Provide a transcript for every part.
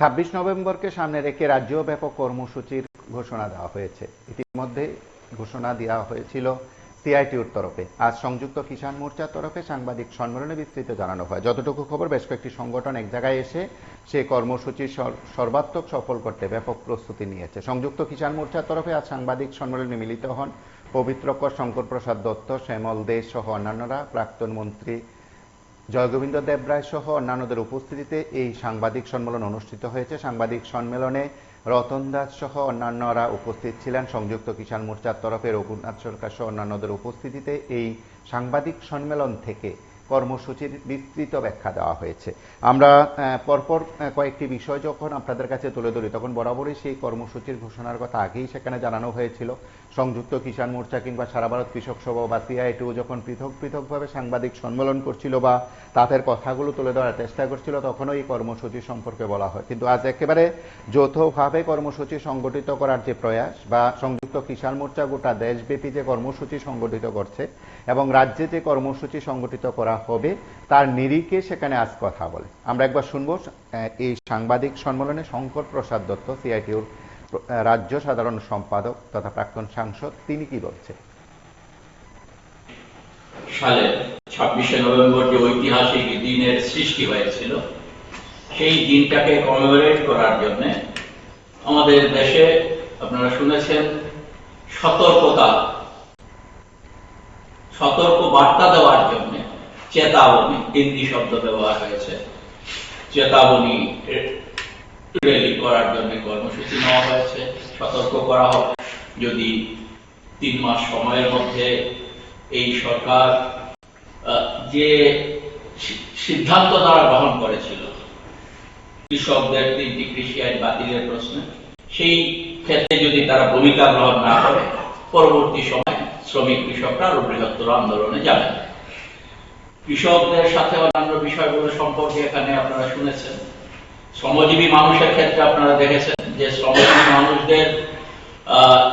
26 নভেম্বরকে সামনে রেখে রাজ্য ব্যাপক কর্মসূচির ঘোষণা দেওয়া হয়েছে। ইতিমধ্যে ঘোষণা দেওয়া হয়েছিল সিআইটিউর তরফে। আজ সংযুক্ত কিষাণ মোর্চার তরফে সাংবাদিক সম্মেলনে বিস্তৃত জানানো হয়। যতটুকু খবর, বেশ কয়েকটি সংগঠন এক জায়গায় এসে সেই কর্মসূচি সর্বাত্মক সফল করতে ব্যাপক প্রস্তুতি নিয়েছে। সংযুক্ত কিষাণ মোর্চার তরফে আজ সাংবাদিক সম্মেলনে মিলিত হন পবিত্রকর শঙ্কর প্রসাদ দত্ত, শ্যামল দে সহ অন্যান্যরা। প্রাক্তন মন্ত্রী জয়গোবিন্দ দেবরায় সহ অন্যান্যদের উপস্থিতিতে এই সাংবাদিক সম্মেলন অনুষ্ঠিত হয়েছে। সাংবাদিক সম্মেলনে রতন দাস সহ অন্যান্যরা উপস্থিত ছিলেন। সংযুক্ত কিষাণ মোর্চার তরফে রঘুনাথ সরকার সহ অন্যান্যদের উপস্থিতিতে এই সাংবাদিক সম্মেলন থেকে কর্মসূচির বিস্তৃত ব্যাখ্যা দেওয়া হয়েছে। আমরা পরপর কয়েকটি বিষয় যখন আপনাদের কাছে তুলে ধরি, তখন বরাবরই সেই কর্মসূচির ঘোষণার কথা আগেই সেখানে জানানো হয়েছিল। সংযুক্ত কিষাণ মোর্চা কিংবা সারা ভারত কৃষক সভা বা সিআইটিউ যখন পৃথক পৃথকভাবে সাংবাদিক সম্মেলন করছিল বা তাদের কথাগুলো তুলে ধরার চেষ্টা করছিল, তখনও এই কর্মসূচি সম্পর্কে বলা হয়। কিন্তু আজ একেবারে যৌথভাবে কর্মসূচি সংগঠিত করার যে প্রয়াস, বা সংযুক্ত কিষাণ মোর্চা গোটা দেশব্যাপী যে কর্মসূচি সংগঠিত করছে এবং রাজ্যে যে কর্মসূচি সংগঠিত করা হবে তার নিরিখে সেখানে আজ কথা বলে। আমরা একবার শুনবো এই সাংবাদিক সম্মেলনে শঙ্কর প্রসাদ দত্ত, সিআইটিউর রাজ্য সাধারণ সম্পাদক তথা প্রাক্তন সাংসদ, তিনি কি বলছেন। সালে 26শে নভেম্বর যে ঐতিহাসিক দিনের সৃষ্টি হয়েছিল, সেই দিনটাকে কমেমোরেট করার জন্য আমাদের দেশে আপনারা শুনেছেন সতর্ক বার্তা দেওয়ার জন্য চেতাবনী, হিন্দি শব্দ ব্যবহার হয়েছে। চেতাবনী রেলি করার জন্য কর্মসূচি নেওয়া হয়েছে। সতর্ক করা হবে, যদি 3 মাস সময়ের মধ্যে এই সরকার যে সিদ্ধান্ত তারা গ্রহণ করেছিল কৃষকদের 3টি কৃষি আইন বাতিলের প্রশ্নে, সেই ক্ষেত্রে যদি তারা ভূমিকা গ্রহণ না করে, পরবর্তী সময় শ্রমিক কৃষকরা আরো বৃহত্তর আন্দোলনে যাবেন। কৃষকদের সাথে অন্যান্য বিষয়গুলো সম্পর্কে এখানে আপনারা শুনেছেন। শ্রমজীবী মানুষের ক্ষেত্রে আপনারা দেখেছেন যে শ্রমজীবী মানুষদের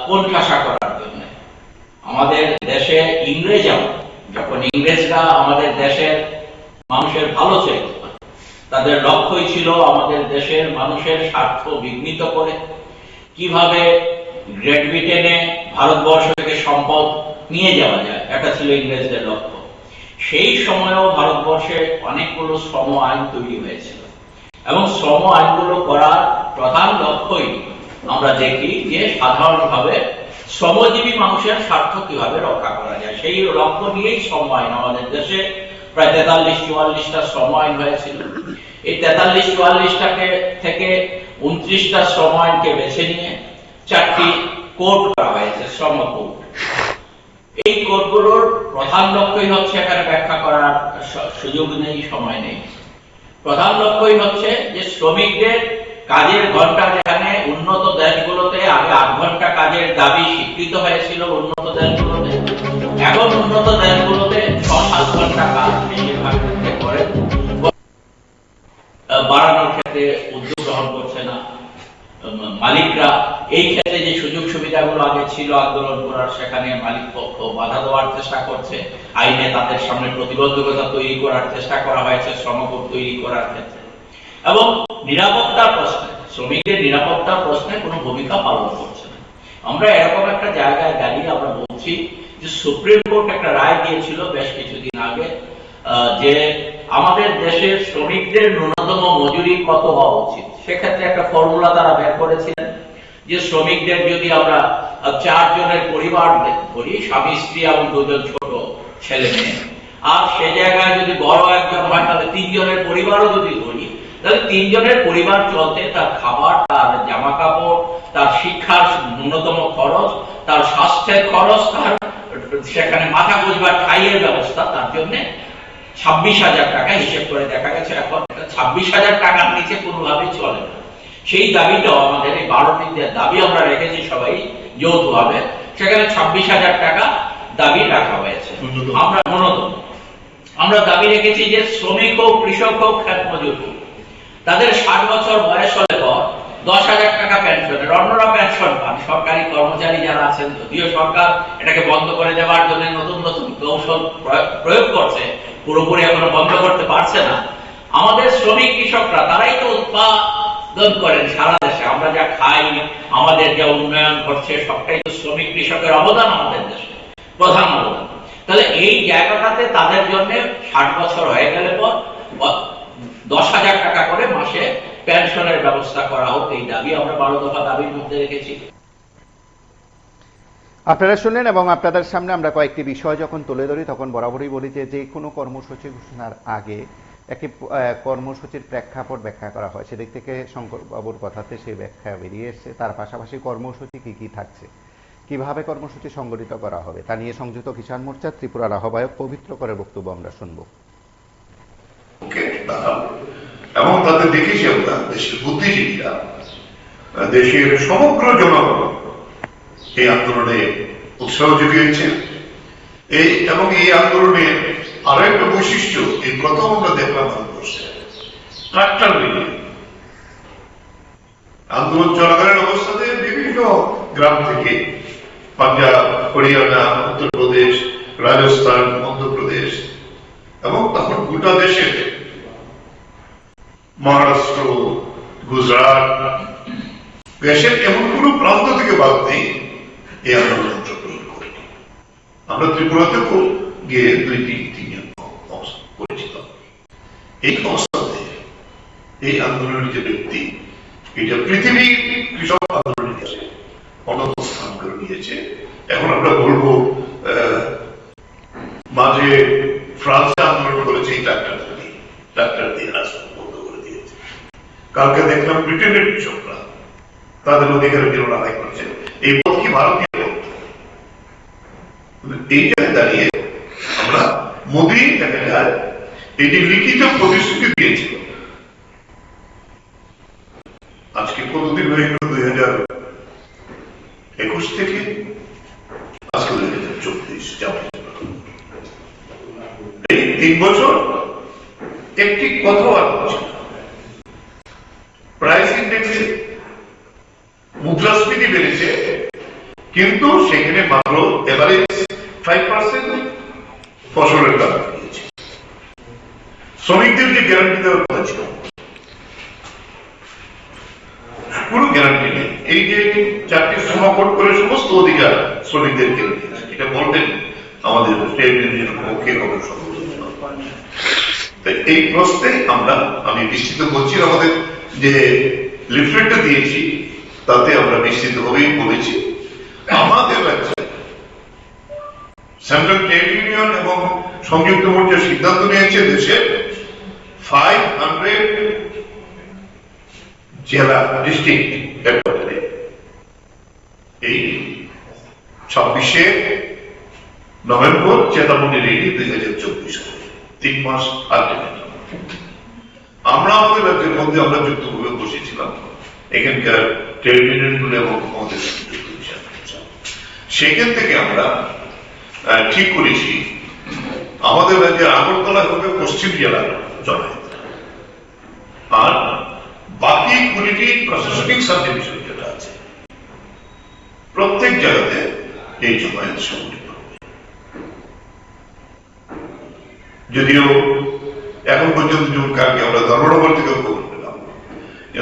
কোণঠাসা করার জন্য আমাদের দেশে যখন ইংরেজরা আমাদের দেশের মানুষের ভালো চাইত, তাদের লক্ষ্যই ছিল আমাদের দেশের মানুষের স্বার্থ বিঘ্নিত করে কিভাবে গ্রেট ব্রিটেনে ভারতবর্ষ থেকে সম্পদ নিয়ে যাওয়া যায়, এটা ছিল ইংরেজদের লক্ষ্য। সেই সময়েও ভারতবর্ষে অনেকগুলো শ্রম আইন তৈরি হয়েছিল এবং শ্রম আইনগুলো করার প্রধান লক্ষ্যই আমরা দেখি যে সাধারণভাবে শ্রমজীবী মানুষের স্বার্থ কিভাবে রক্ষা করা যায়, সেই লক্ষ্য নিয়েই শ্রম আইন আমাদের দেশে প্রায় 43-44টা শ্রম আইন হয়েছিল। এই 43-44টাকে থেকে 29টা শ্রম আইনকে বেছে নিয়ে 4টি কোড করা হয়েছে, শ্রম কোড। এই কোডগুলোর প্রধান লক্ষ্যই হচ্ছে, এখানে ব্যাখ্যা করার সুযোগ নেই, সময় নেই, প্রধান লক্ষ্যই হচ্ছে যে শ্রমিকদের কাজের ঘন্টা, যেখানে উন্নত দেশগুলোতে আগে 8 ঘন্টা কাজের দাবি স্বীকৃত হয়েছিল উন্নত দেশগুলোতে, এখন উন্নত দেশগুলোতে 6-7 ঘন্টা কাজ বেশিরভাগ ক্ষেত্রে করে, বাড়ানোর ক্ষেত্রে উদ্যোগ গ্রহণ করছে না মালিকরা। এই ক্ষেত্রে যে সুযোগ সুবিধাগুলো আগে ছিল আন্দোলন করার, সেখানে মালিক পক্ষ বাধা দেওয়ার চেষ্টা করছে। আইনে তাদের সামনে প্রতিবন্ধকতা তৈরি করার চেষ্টা করা হয়েছে শ্রমকোড তৈরি করার ক্ষেত্রে। এবং নিরাপত্তার প্রশ্নে, শ্রমিকদের নিরাপত্তার প্রশ্নে কোনো ভূমিকা পালন করছে না। আমরা এরকম একটা জায়গায় দাঁড়িয়ে আমরা বলছি যে সুপ্রিম কোর্ট একটা রায় দিয়েছিল বেশ কিছুদিন আগে যে আমাদের দেশের শ্রমিকদের ন্যূনতম মজুরি কত হওয়া উচিত। সেক্ষেত্রে একটা ফর্মুলা তারা বের করেছিলেন যে শ্রমিকদের যদি আমরা 4 জনের পরিবার ধরি, স্বামী স্ত্রী এবং 2 জন ছোট ছেলে মেয়ে, আর সে জায়গায় যদি বড় একজন হয় তাহলে 3 জনের পরিবারও যদি ধরি, তাহলে 3 জনের পরিবার চলতে তার খাবার, তার জামা কাপড়, তার শিক্ষার ন্যূনতম খরচ, তার স্বাস্থ্যের খরচ, তার সেখানে মাথা গোঁজবার ঠাইয়ের ব্যবস্থা, তার জন্য 26,000 টাকা হিসেব করে দেখা গেছে এখন 26,000 টাকার নিচে কোনোভাবেই চলে না। সেই দাবিটাও আমাদের এই 12টি দাবি আমরা রেখেছি সবাই যৌথভাবে, সেখানে 26,000 টাকা দাবি রাখা হয়েছে। আমরা দাবি রেখেছি যে শ্রমিক হোক, কৃষক হোক, ক্ষেত মজুর হোক, তাদের 60 বছর বয়স হলে পর 10,000 টাকা পেনশনের, অন্যরা পেনশন পান। সরকারি কর্মচারী যারা আছেন, যদিও সরকার এটাকে বন্ধ করে দেওয়ার জন্য নতুন নতুন কৌশল প্রয়োগ করছে, পুরোপুরি এখনো বন্ধ করতে পারছে না। আমাদের শ্রমিক কৃষকরা তারাই তো উৎপাদন করেন সারা দেশে, আমরা যা খাই, আমাদের যা উন্নয়ন ঘটছে, সবটাই তো শ্রমিক কৃষকের অবদান আমাদের দেশে, প্রধান অবদান। তাহলে এই জায়গাটাতে তাদের জন্য 60 বছর হয়ে গেলে পর 10,000 টাকা করে মাসে পেনশনের ব্যবস্থা করা হোক, এই দাবি আমরা 12 দফা দাবির মধ্যে রেখেছি। আপনারা শুনলেন, এবং আপনাদের সামনে আমরা কয়েকটি বিষয় যখন তুলে ধরি তখন বরাবরই বলি যে কোনো কর্মসূচি ঘোষণার আগে একটি কর্মসূচির প্রেক্ষাপট ব্যাখ্যা করা হয়। সেদিক থেকে শঙ্কর বাবুর কথাতে সেই ব্যাখ্যা বেরিয়ে এসছে। তার পাশাপাশি কর্মসূচি কি থাকছে, কিভাবে কর্মসূচি সংগঠিত করা হবে, তা নিয়ে সংযুক্ত কিষাণ মোর্চা ত্রিপুরার আহ্বায়ক পবিত্র করের বক্তব্য আমরা শুনব। এবং তাদের দেখেছি আমরা দেশের বুদ্ধিজীবীরা, দেশের সমগ্র জনগণ এই আন্দোলনে উৎসাহ জুগিয়েছেন। এবং এই আন্দোলনে আরো একটা বৈশিষ্ট্য, এই প্রথম আমরা দেখলাম ভারতবর্ষে ট্রাক্টর রেলি আন্দোলন চলাকালীন অবস্থাতে বিভিন্ন গ্রাম থেকে পাঞ্জাব, হরিয়ানা, উত্তরপ্রদেশ, রাজস্থান, মধ্যপ্রদেশ এবং তখন গোটা দেশের মহারাষ্ট্র, গুজরাট, দেশের এমন কোন প্রান্ত থেকে বাদ নেই এই আন্দোলনে অংশগ্রহণ করেনি। আমরা ত্রিপুরাতেও গিয়ে 2-3 করেছিলাম। এই অবস্থাতে এই আন্দোলনের যে ব্যক্তি, এটা পৃথিবীর কৃষক আন্দোলনের ইতিহাসে অন্যতম স্থান করে নিয়েছে। এখন আমরা বলবো মাঝে ফ্রান্সে আন্দোলন করেছে এই ট্রাক্টর দিয়ে রাজপথ বন্ধ করে দিয়েছে। কালকে দেখলাম ব্রিটেনের কৃষকরা তাদের অধিকারের জন্য লড়াই করছে। এই পথ কি ভারতীয় পথ? এই জায়গায় দাঁড়িয়ে আমরা মোদী দেখা যায় এটি লিখিত প্রতিশ্রুতি দিয়েছিল। আজকে কতদিন হয়ে গেল? 2021 থেকে আজকে 2024। এই 3 বছর একটি কথা আর বলছে না। প্রাইস ইন্ডেক্সে মুদ্রাস্ফীতি বেড়েছে, কিন্তু সেখানে মাত্র এভারেজ 5% ফসলের দাম দিয়েছে। শ্রমিকদের যে গ্যারান্টি দেওয়ার কথা ছিল, কোনো গ্যারান্টি নেই। এই যে 4টি সমাপট করে সমস্ত অধিকার শ্রমিকদের কেড়ে নিয়েছে, এটা বলবেন আমাদের ট্রেড ইউনিয়নের পক্ষে কবে সম্ভব? এই প্রশ্নে আমি নিশ্চিত করছি, আমাদের যে লিফলেটটা দিয়েছি তাতে আমরা নিশ্চিত ভাবেই বলেছি আমাদের রাজ্যে সেন্ট্রাল ট্রেড ইউনিয়ন এবং সংযুক্ত মোর্চা সিদ্ধান্ত নিয়েছে দেশের 500 জেলা ডিস্ট্রিক্ট হেডকোয়ার্টারে এই 26শে নভেম্বর চেতাবনী রেডি 2024 3 মাস আগে আমরা আমাদের রাজ্যের মধ্যে আমরা যুক্তভাবে বসেছিলাম এখানকার ট্রেড ইউনিয়নগুলো এবং আমাদের সেখান থেকে আমরা ঠিক করেছি আমাদের রাজ্যের আগরতলা হবে পশ্চিম জেলার জমায়েত, আর বাকি 20টি প্রশাসনিক সাবডিভিশন যেটা আছে প্রত্যেক জায়গাতে এই জমায়েত সংগঠিত হবে। যদিও এখন পর্যন্ত যেমন কালকে আমরা ধর্মনগর থেকে খবর পেলাম,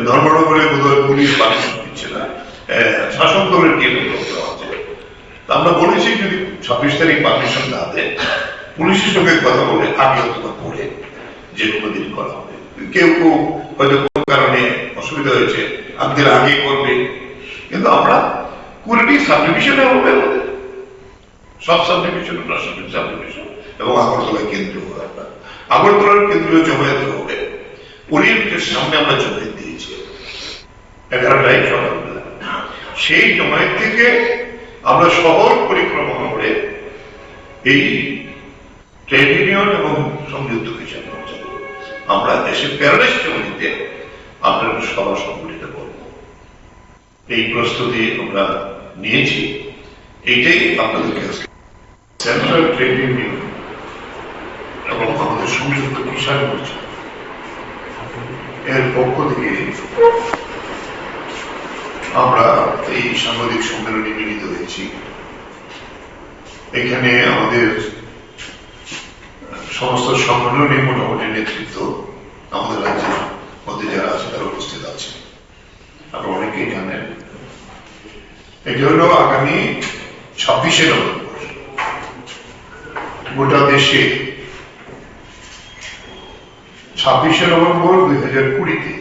ধর্মনগরে বোধহয় পুলিশ পারমিশন দিচ্ছে না, শাসক দলের কে আছে। আমরা বলেছি যদি 26 তারিখ পারমিশন না দেয়, পুলিশের সঙ্গে কথা বলে আগে অথবা পরে যে কোনো দিন করা হবে। কেউ কেউ হয়তো কোন কারণে অসুবিধা হয়েছে আমাদের আগে করবে, কিন্তু আমরা 20টি সাবডিভিশনে হবে, সব সাবডিভিশন, প্রশাসনিক সাবডিভিশন এবং আগরতলা কেন্দ্রীয় আগরতলার কেন্দ্রীয় জমায়েত হবে। ওরিয়েন্টের সামনে আমরা জমায়েত দিয়েছি 11টায় সকালবেলা। সেই জমায়েত থেকে আমরা শহর পরিক্রমা করে এই ট্রেড ইউনিয়ন এবং সংযুক্ত কিষাণ মোর্চা আমরা দেশের প্যারাডাইস জমিতে আমরা সভা সংগঠিত করব। এই প্রস্তুতি আমরা নিয়েছি। এইটাই আপনাদেরকে সেন্ট্রাল ট্রেড ইউনিয়ন এবং আমাদের সংযুক্ত কিষাণ মোর্চা এর পক্ষ থেকে আমরা এই সাংবাদিক সম্মেলনে মিলিত হয়েছি। এখানে আমাদের সমস্ত সংগঠনের মোটামুটি নেতৃত্ব আমাদের রাজ্যের মধ্যে যারা আছে তারা উপস্থিত আছে। আপনারা অনেকেই জানেন। এটি হলো আগামী 26শে নভেম্বর গোটা দেশে 26শে নভেম্বর 2020-তে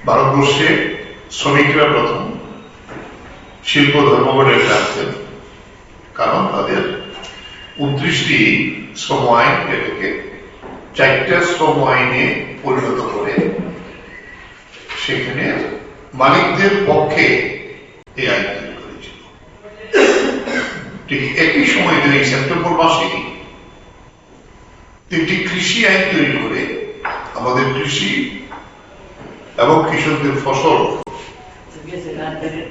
ভারতবর্ষে শ্রমিকরা প্রথম শিল্প ধর্মঘটের ডাকতেন, কারণ তাদের 29টি শ্রম আইন এটাকে 4টা শ্রম আইনে পরিণত করে সেখানে মালিকদের পক্ষে এই আইন তৈরি করেছিল। ঠিক একই সময় 2 সেপ্টেম্বর মাসে 3টি কৃষি আইন তৈরি করে আমাদের কৃষি এবং কৃষকদের ফসল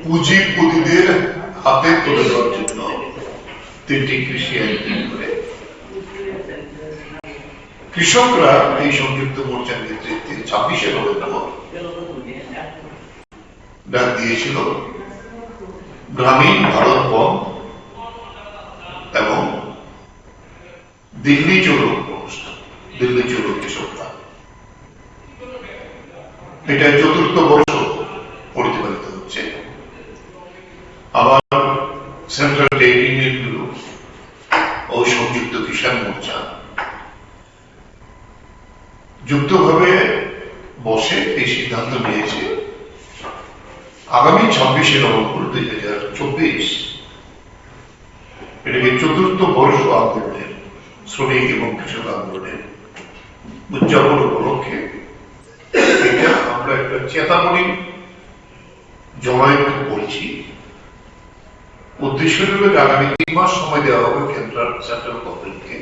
পুঁজিপতিদের হাতে তুলে দেওয়ার জন্য 3টি কৃষি আইন তৈরি করে কৃষকরা এই সংযুক্ত মোর্চার নেতৃত্বে 26শে নভেম্বর ডাক দিয়েছিল গ্রামীণ ভারত বন্ধ এবং দিল্লি চলো অনুষ্ঠান, দিল্লি চলো কৃষকরা। এটা 4র্থ বর্ষ পরিচালিত হচ্ছে। আবার সেন্ট্রাল ট্রেড ইউনিয়নগুলো ও সংযুক্ত কিষাণ মোর্চা যুক্তভাবে বসে এই সিদ্ধান্ত নিয়েছে আগামী 26শে নভেম্বর 2024 এটাকে 4র্থ বর্ষ আন্দোলনের, শ্রমিক এবং কৃষক আন্দোলনের উদযাপন উপলক্ষে এটা আমরা একটা চেতাবনী জমায়েত করছি। উদ্দেশ্য হল আগামী 3 মাস সময় দেওয়া হবে সেন্ট্রাল গভর্নমেন্টকে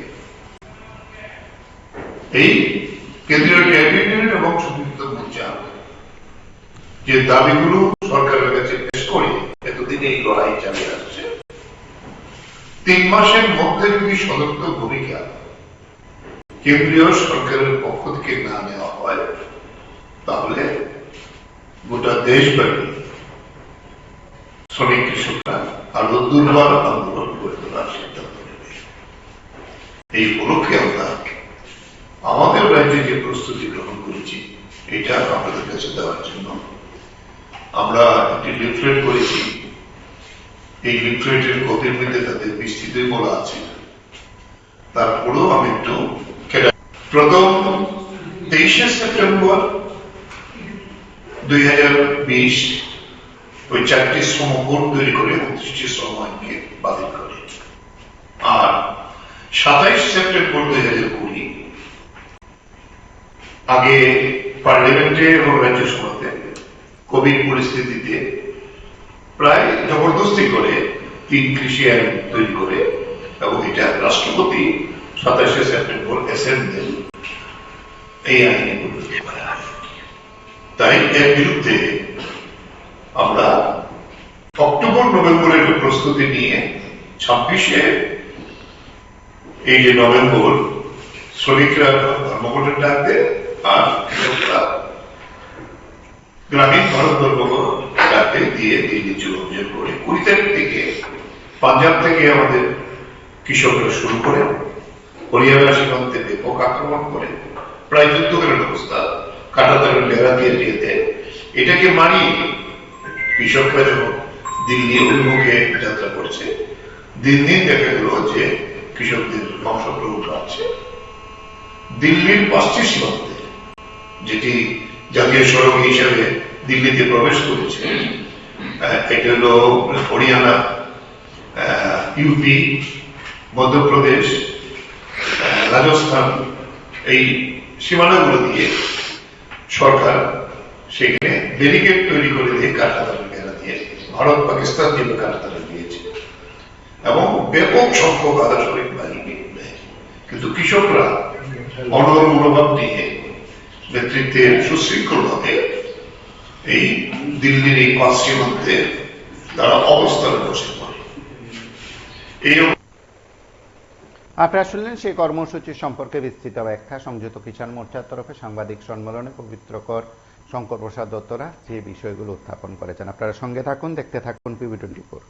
এই কেন্দ্রীয় ট্রেড ইউনিয়ন এবং সংযুক্ত মোর্চা যে দাবিগুলো সরকারের কাছে পেশ করে এতদিন এই লড়াই চালিয়ে আসছে, 3 মাসের মধ্যে যদি সদর্থ ভূমিকা কেন্দ্রীয় সরকারের পক্ষ থেকে না নেওয়া হয় তাহলে গোটা দেশব্যাপী শ্রমিক কৃষকরা আরো দুর্বার আন্দোলন করে তোলার সিদ্ধান্ত নেবে। এই উপলক্ষে আমরা আমাদের রাজ্যে যে প্রস্তুতি গ্রহণ করেছি এটা আপনাদের কাছে দেওয়ার জন্য আমরা একটি লিফলেট করেছি। এই লিফলেটের গতির মধ্যে তাদের বিস্তৃত বলা আছে, তারপরেও আমি একটু প্রথম 23শে সেপ্টেম্বর 2020 ওই 4টি শ্রম কোড তৈরি করে 29টি শ্রম আইনকে বাতিল করে। আর 27 সেপ্টেম্বর 2020 আগে পার্লামেন্টে এবং রাজ্যসভাতে কোভিড পরিস্থিতিতে প্রায় জবরদস্তি করে 3 কৃষি আইন তৈরি করে এবং এটা রাষ্ট্রপতি 27শে সেপ্টেম্বর অ্যাসেম্বলি এই আইনে পরিণত করে। তাই এর বিরুদ্ধে আমরা অক্টোবর নভেম্বরের প্রস্তুতি নিয়ে 26শে এই যে নভেম্বর শ্রমিকরা ধর্মঘটের ডাক দেয় আর কৃষকরা গ্রামীণ ভারত ধর্মঘট ডাকে দিয়ে দিল্লি চলো অভিযান করে 20 তারিখ থেকে পাঞ্জাব থেকে আমাদের কৃষকরা শুরু করে হরিয়ানা সীমান্তে ব্যাপক আক্রমণ করে প্রায় যুদ্ধকালীন অবস্থা, কাঁটাতারের বেড়া দিয়ে দেয়। এটাকে মানিয়ে কৃষকরা যখন দিল্লি অভিমুখে যাত্রা করছে, দিন দিন দেখা গেল যে কৃষকদের ধ্বংসপ্রভু আছে। দিল্লির 5টি সীমান্তে, যেটি জাতীয় সড়ক হিসাবে দিল্লিতে প্রবেশ করেছে, এটা হল হরিয়ানা, ইউপি, মধ্যপ্রদেশ, রাজস্থান, এই সীমানাগুলো দিয়ে সরকার সেখানে ব্যারিকেড তৈরি করে দিয়ে কাঁটাতারের বেড়া দিয়ে ভারত পাকিস্তান যেভাবে কাঁটাতারে দিয়েছে এবং ব্যাপক সংখ্যক আধা সৈনিক বাহিনী নেয়। কিন্তু কৃষকরা অনর মনোভাব নিয়ে নেতৃত্বে সুশৃঙ্খল ভাবে এই দিল্লির এই 5 সীমান্তে তারা অবস্থানে বসে পড়ে। এই আপনারা শুনলেন সেই কর্মসূচি সম্পর্কে বিস্তৃত ব্যাখ্যা সংযুক্ত কিষাণ মোর্চার তরফে সাংবাদিক সম্মেলনে পবিত্রকর শঙ্কর প্রসাদ দত্তরা যে বিষয়গুলো উত্থাপন করেছেন। আপনারা সঙ্গে থাকুন, দেখতে থাকুন PB24।